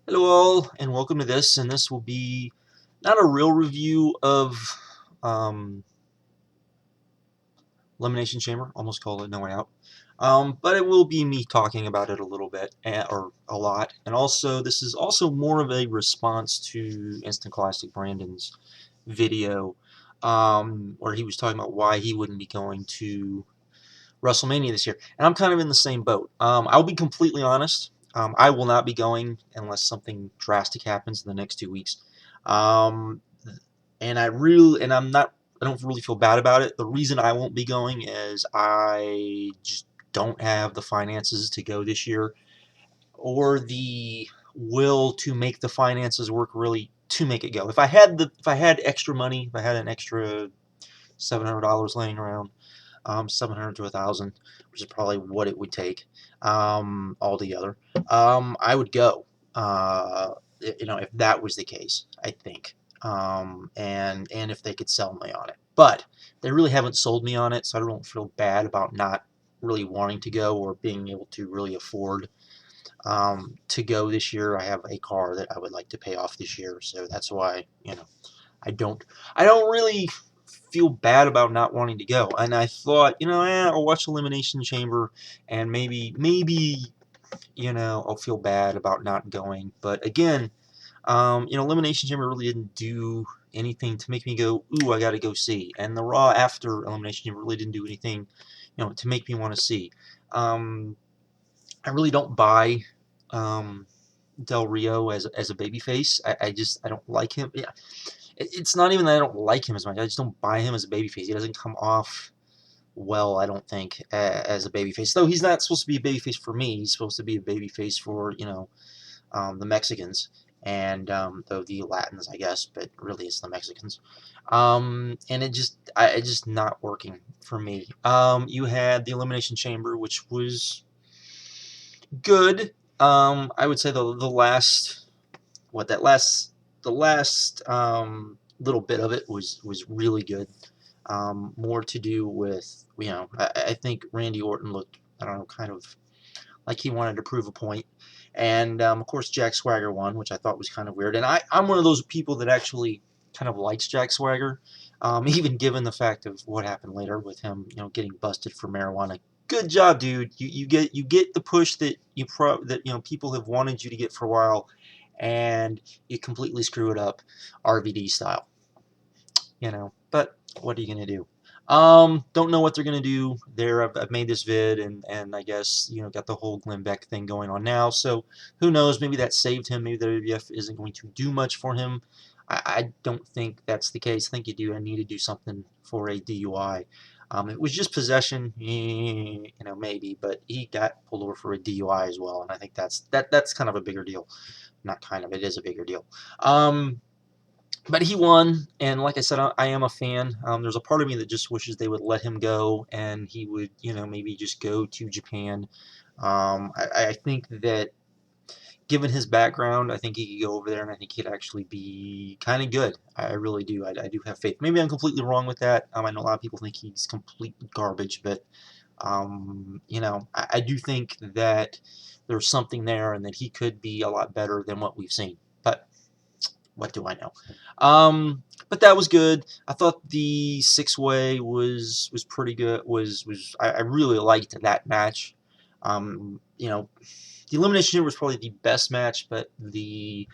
Hello all, and welcome to this, and this will be not a real review of um, Elimination Chamber, almost called it No Way Out, but it will be me talking about it a little bit, or a lot, and also this is also more of a response to Instant Classic Brandon's video, where he was talking about why he wouldn't be going to WrestleMania this year, and I'm kind of in the same boat. I'll be completely honest. I will not be going unless something drastic happens in the next 2 weeks. Um, and I'm not. I don't really feel bad about it. The reason I won't be going is I just don't have the finances to go this year, or the will to make the finances work really to make it go. If I had extra money, if I had an extra $700 laying around, 700 to 1,000, which is probably what it would take altogether. I would go. If that was the case, I think, and if they could sell me on it, but they really haven't sold me on it, so I don't feel bad about not really wanting to go or being able to really afford to go this year. I have a car that I would like to pay off this year, so that's why I don't I don't really feel bad about not wanting to go. And I thought, I'll watch Elimination Chamber and maybe I'll feel bad about not going. But again, Elimination Chamber really didn't do anything to make me go, ooh, I got to go see. And the Raw after Elimination Chamber really didn't do anything, to make me want to see. I really don't buy Del Rio as a babyface. I don't like him. Yeah, it's not even that I don't like him as much. I just don't buy him as a babyface. He doesn't come off well, I don't think, as a babyface. Though he's not supposed to be a babyface for me. He's supposed to be a babyface for the Mexicans and the Latins, I guess. But really, it's the Mexicans. And it's just not working for me. You had the Elimination Chamber, which was good. I would say the last what that last the last little bit of it was really good. More to do with I think Randy Orton looked, I don't know, kind of like he wanted to prove a point, and of course Jack Swagger won, which I thought was kind of weird. And I'm one of those people that actually kind of likes Jack Swagger, even given the fact of what happened later with him, getting busted for marijuana. Good job, dude. You get the push that people have wanted you to get for a while, and you completely screw it up, RVD style. But what are you gonna do? Don't know what they're gonna do there. I've made this vid, and I guess got the whole Glenn Beck thing going on now. So who knows? Maybe that saved him. Maybe the WWF isn't going to do much for him. I don't think that's the case. I think I need to do something for a DUI. It was just possession, maybe, but he got pulled over for a DUI as well, and I think that's kind of a bigger deal. Not kind of, it is a bigger deal. But he won, and like I said, I am a fan. There's a part of me that just wishes they would let him go, and he would, maybe just go to Japan. I think that, given his background, I think he could go over there, and I think he'd actually be kind of good. I really do. I do have faith. Maybe I'm completely wrong with that. I know a lot of people think he's complete garbage, but I do think that there's something there, and that he could be a lot better than what we've seen. But what do I know? But that was good. I thought the six-way was pretty good. I really liked that match. The Elimination Chamber was probably the best match, but the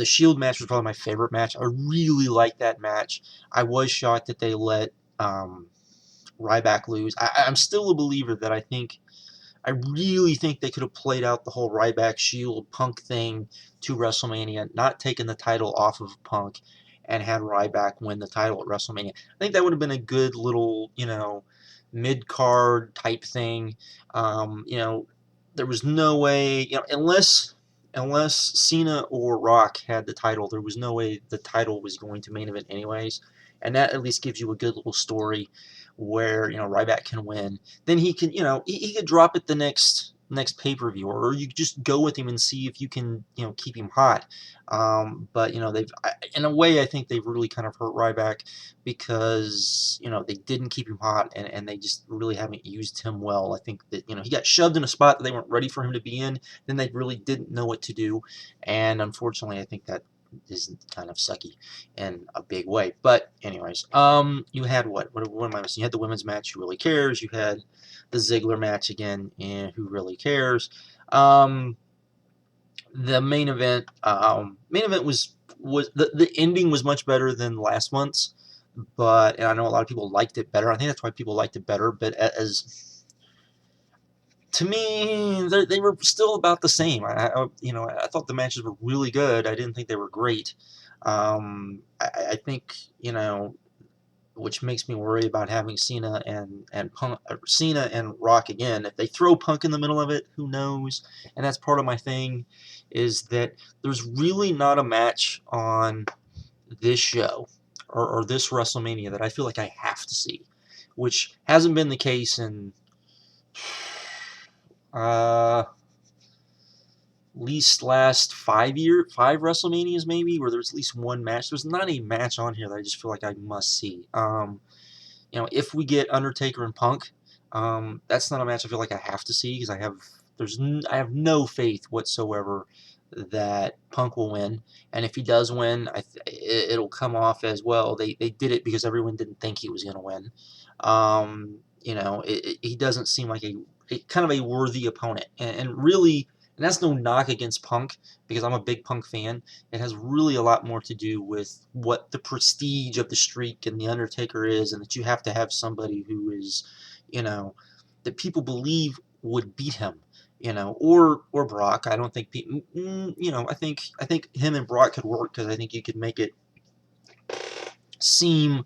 Shield match was probably my favorite match. I really liked that match. I was shocked that they let Ryback lose. I'm still a believer that I really think they could have played out the whole Ryback Shield Punk thing to WrestleMania, not taken the title off of Punk, and had Ryback win the title at WrestleMania. I think that would have been a good little, mid-card type thing. There was no way, unless Cena or Rock had the title, there was no way the title was going to main event anyways. And that at least gives you a good little story where Ryback can win. Then he can, he could drop it the next next pay-per-view, or you just go with him and see if you can, keep him hot. But in a way, I think they've really kind of hurt Ryback because they didn't keep him hot, and they just really haven't used him well. I think that he got shoved in a spot that they weren't ready for him to be in. Then they really didn't know what to do, and unfortunately, I think that is kind of sucky in a big way. But anyways, you had what am I missing? You had the women's match. Who really cares? You had the Ziggler match again, and who really cares? The main event was the ending was much better than last month's, and I know a lot of people liked it better. I think that's why people liked it better. But as to me, they were still about the same. I thought the matches were really good. I didn't think they were great. I think which makes me worry about having Cena and Punk, Cena and Rock again. If they throw Punk in the middle of it, who knows? And that's part of my thing, is that there's really not a match on this show or this WrestleMania that I feel like I have to see, which hasn't been the case in least last 5 WrestleManias maybe, where there's at least one match. There's not a match on here that I just feel like I must see. If we get Undertaker and Punk, that's not a match I feel like I have to see because I have no faith whatsoever that Punk will win, and if he does win, it'll come off as well. They did it because everyone didn't think he was going to win. He doesn't seem like a kind of a worthy opponent, and really. And that's no knock against Punk, because I'm a big Punk fan. It has really a lot more to do with what the prestige of the streak and the Undertaker is, and that you have to have somebody who is, that people believe would beat him, or Brock. I don't think I think him and Brock could work, because I think you could make it seem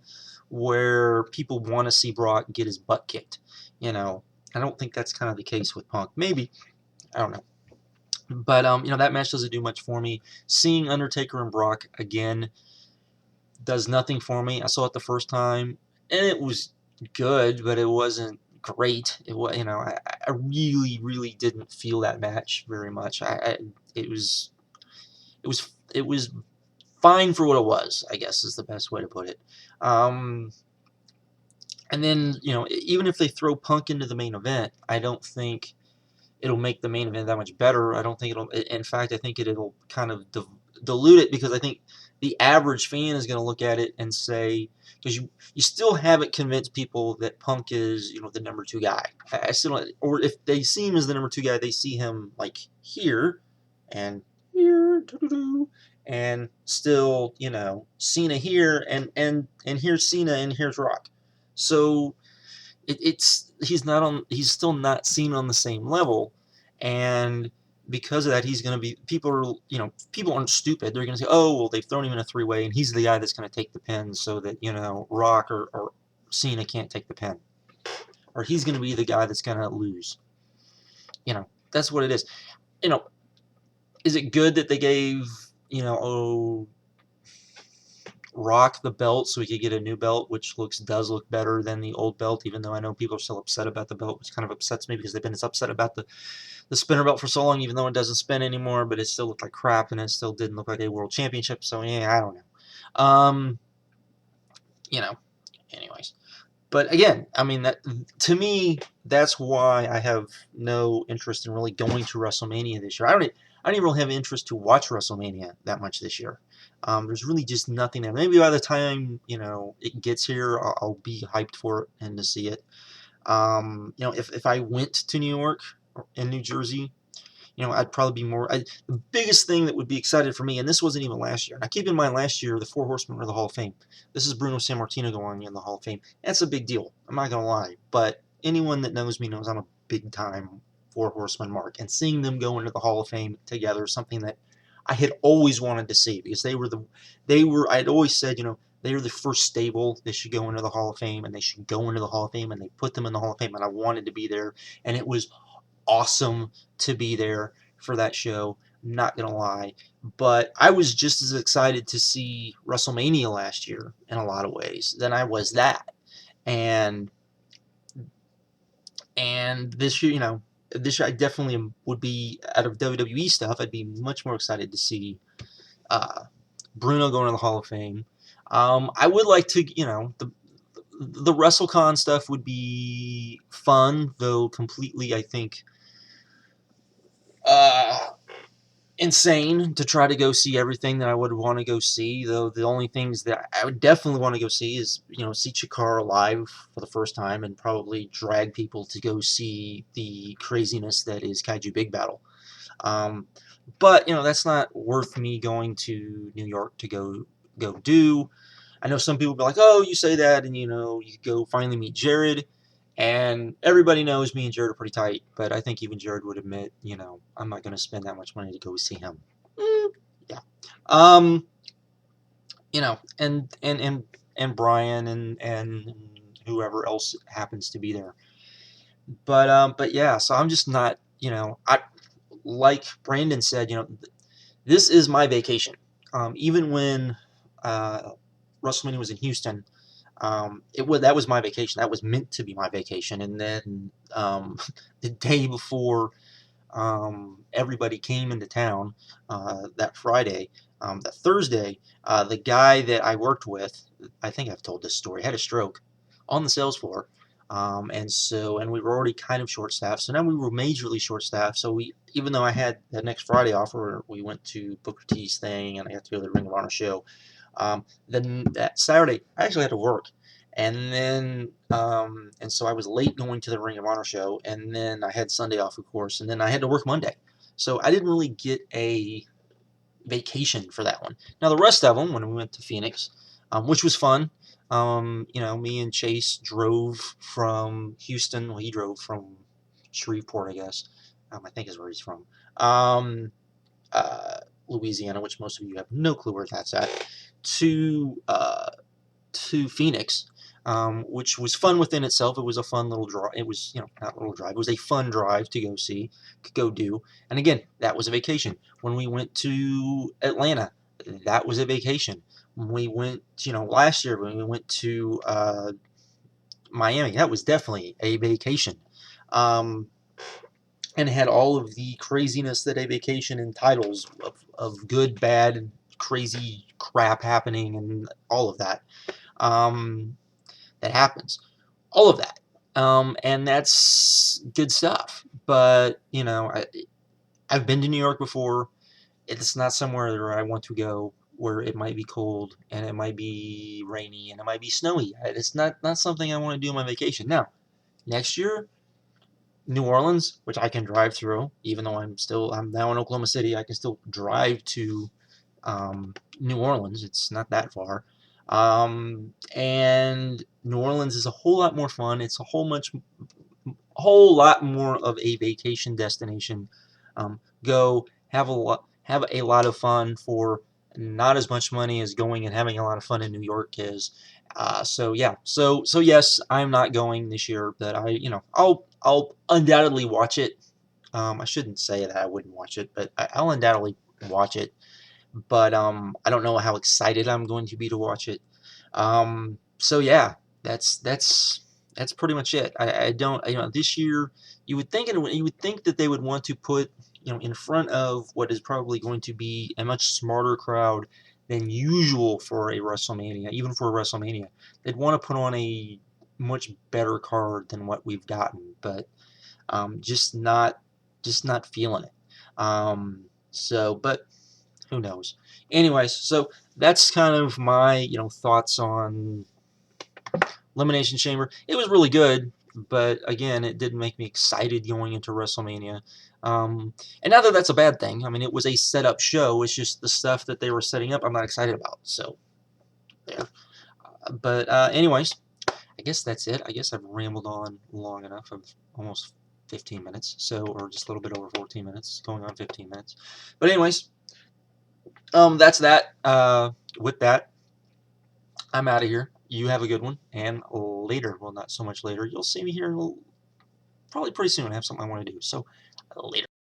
where people want to see Brock get his butt kicked. I don't think that's kind of the case with Punk. Maybe, I don't know. But that match doesn't do much for me. Seeing Undertaker and Brock again does nothing for me. I saw it the first time, and it was good, but it wasn't great. It was, I really, really didn't feel that match very much. It was, it was fine for what it was, I guess is the best way to put it. And then, even if they throw Punk into the main event, I don't think it'll make the main event that much better. I don't think it'll. In fact, I think it'll kind of dilute it, because I think the average fan is going to look at it and say, because you still haven't convinced people that Punk is the number 2 guy. I still don't, or if they see him as the number 2 guy, they see him like here and here, and still Cena here and here's Cena and here's Rock. So he's still not seen on the same level, and because of that, he's going to be, people aren't stupid. They're going to say, oh, well, they've thrown him in a 3-way, and he's the guy that's going to take the pin, so that Rock or Cena can't take the pin, or he's going to be the guy that's going to lose. That's what it is. Is it good that they gave Rock the belt so we could get a new belt, which does look better than the old belt, even though I know people are still upset about the belt, which kind of upsets me, because they've been upset about the spinner belt for so long, even though it doesn't spin anymore, but it still looked like crap, and it still didn't look like a world championship, so yeah, I don't know. Anyways. But again, I mean, that to me, that's why I have no interest in really going to WrestleMania this year. I don't even really have interest to watch WrestleMania that much this year. There's really just nothing there. Maybe by the time it gets here, I'll be hyped for it and to see it. If I went to New York or in New Jersey, I'd probably be more. The biggest thing that would be excited for me, and this wasn't even last year. Now, keep in mind, last year the 4 Horsemen were the Hall of Fame. This is Bruno Sammartino going in the Hall of Fame. That's a big deal. I'm not gonna lie, but anyone that knows me knows I'm a big time 4 Horsemen mark, and seeing them go into the Hall of Fame together is something that I had always wanted to see, because I'd always said, they are the first stable. They should go into the Hall of Fame, and they should go into the Hall of Fame, and they put them in the Hall of Fame, and I wanted to be there, and it was awesome to be there for that show, not gonna lie. But I was just as excited to see WrestleMania last year in a lot of ways than I was that. And this year, this I definitely would be, out of WWE stuff, I'd be much more excited to see uh, Bruno going to the Hall of Fame. I would like to, the WrestleCon stuff would be fun, though completely, I think, uh, insane to try to go see everything that I would want to go see. Though the only things that I would definitely want to go see is, see Chikara live for the first time, and probably drag people to go see the craziness that is Kaiju Big Battle. Um, but that's not worth me going to New York to go do. I know some people be like, "Oh, you say that, and you go finally meet Jared." And everybody knows me and Jared are pretty tight, but I think even Jared would admit, I'm not going to spend that much money to go see him. Yeah. Um, and Brian and whoever else happens to be there. But yeah, so I'm just not, I like Brandon said, this is my vacation. Even when WrestleMania was in Houston, that was my vacation. That was meant to be my vacation. And then the day before everybody came into town, that Friday, that Thursday, the guy that I worked with, I think I've told this story, had a stroke on the sales floor. And we were already kind of short staffed. So now we were majorly short staffed. So even though I had that next Friday off where we went to Booker T's thing and I got to go to the Ring of Honor show, then that Saturday I actually had to work. And so I was late going to the Ring of Honor show, and then I had Sunday off, of course, and then I had to work Monday. So I didn't really get a vacation for that one. Now the rest of them, when we went to Phoenix, which was fun, me and Chase drove from Houston. Well, he drove from Shreveport, I guess. I think is where he's from. Louisiana, which most of you have no clue where that's at, to Phoenix, which was fun within itself. It was a fun little drive. It was, not a little drive. It was a fun drive to go do. And again, that was a vacation. When we went to Atlanta, that was a vacation. When we went, last year when we went to Miami, that was definitely a vacation. And had all of the craziness that a vacation entitles of good, bad, crazy crap happening and all of that. That happens. All of that. And that's good stuff. But, I've been to New York before. It's not somewhere where I want to go where it might be cold and it might be rainy and it might be snowy. It's not something I want to do on my vacation. Now, next year, New Orleans, which I can drive through, even though I'm now in Oklahoma City, I can still drive to New Orleans. It's not that far. And New Orleans is a whole lot more fun. It's a whole lot more of a vacation destination. Go have a lot of fun for not as much money as going and having a lot of fun in New York is. So yeah, so yes, I'm not going this year, but I'll undoubtedly watch it. I shouldn't say that I wouldn't watch it, but I'll undoubtedly watch it. But I don't know how excited I'm going to be to watch it. So yeah, that's pretty much it. I don't, this year you would think that they would want to put, in front of what is probably going to be a much smarter crowd than usual for a WrestleMania, even for a WrestleMania. They'd want to put on a much better card than what we've gotten, but just not feeling it. But who knows? Anyways, so that's kind of my thoughts on Elimination Chamber. It was really good, but again, it didn't make me excited going into WrestleMania. And not that that's a bad thing. I mean, it was a setup show. It's just the stuff that they were setting up I'm not excited about. So there. But anyways, I guess that's it. I guess I've rambled on long enough. Of almost 15 minutes, or just a little bit over 14 minutes, going on 15 minutes. But anyways, that's that. With that, I'm out of here. You have a good one, and later, well, not so much later, you'll see me here probably pretty soon. I have something I want to do. So, later.